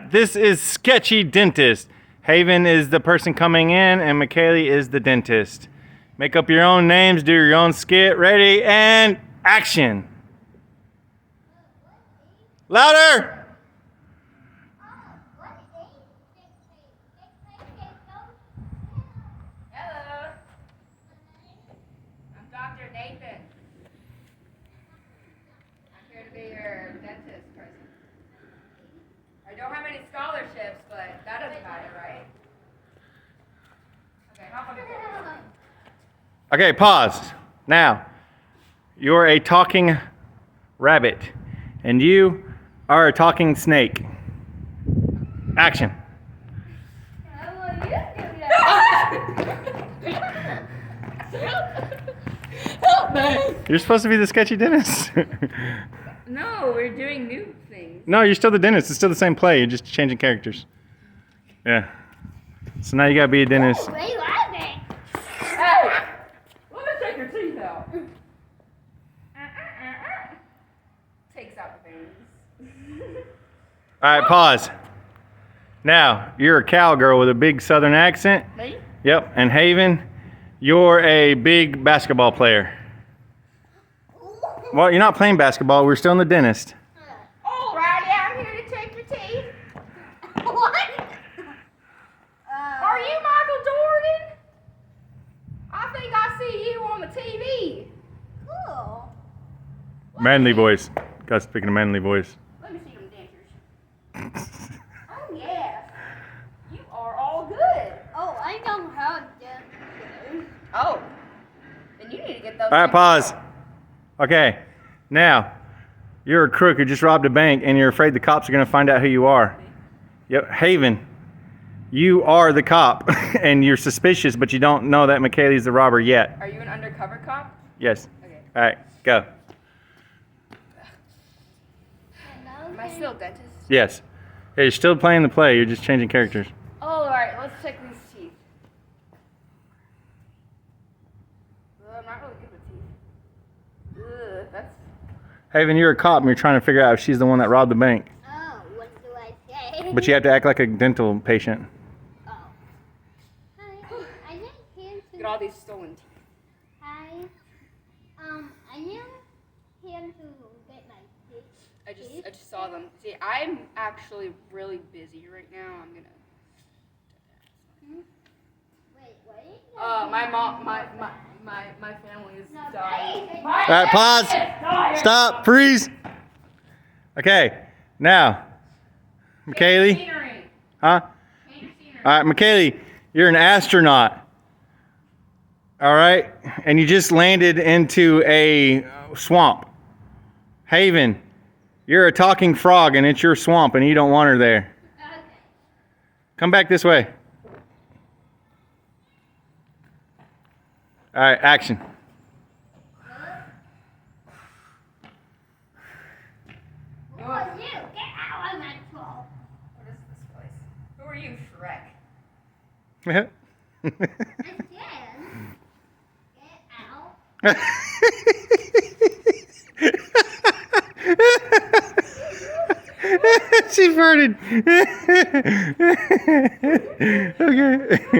This is Sketchy Dentist. Haven is the person coming in, and McKaylee is the dentist. Make up your own names, do your own skit. Ready, and action. Louder! Hello. I'm Dr. Nathan. I'm here to be your dentist person. I don't have any scholarships, but that doesn't matter, right? Okay, hop on the floor. Okay, pause. Now, you're a talking rabbit, and you are a talking snake. Action. Help me! You're supposed to be the sketchy dentist. No, we're doing new things. No, you're still the dentist. It's still the same play. You're just changing characters. Yeah. So now you gotta be a dentist. Hey! Let me take your teeth out. Takes out the veins. All right, pause. Now, you're a cowgirl with a big southern accent. Me? Yep. And Haven, you're a big basketball player. Well, you're not playing basketball. We're still in the dentist. Alrighty, I'm here to take your teeth. What? Are you Michael Jordan? I think I see you on the TV. Cool. Manly voice. Guys speaking of manly voice. Let me see them dentures. Oh yes. You are all good. Oh, I know how to do. Oh. Then you need to get those. All right, things pause. out. Okay. Now, you're a crook who just robbed a bank, and you're afraid the cops are going to find out who you are. Yep. Haven, you are the cop, and you're suspicious, but you don't know that McKaylee's the robber yet. Are you an undercover cop? Yes. Okay. All right, go. Am I still a dentist? Yes. Hey, you're still playing the play. You're just changing characters. Oh, alright, let's check these teeth. I'm not really good with teeth. Ugh, that's. Haven, you're a cop, and you're trying to figure out if she's the one that robbed the bank. Oh, what do I say? But you have to act like a dental patient. Oh. Hi. I need him to. Get all these stolen teeth. Hi. I need him to get my teeth. I just saw them. See, I'm actually really busy right now. I'm gonna. Wait, wait. My mom, my family is No, dying. wait. My All right, pause. family is dying. Stop. Freeze. Okay. Now, McKaylee. Scenery. Huh? Change scenery. All right, McKaylee, you're an astronaut. All right? And you just landed into a swamp. Haven, you're a talking frog, and it's your swamp, and you don't want her there. Okay. Come back this way. All right, action. Who are you? Get out of my swamp. What is this place? Who are you, Shrek? And then, get out. She farted. Okay.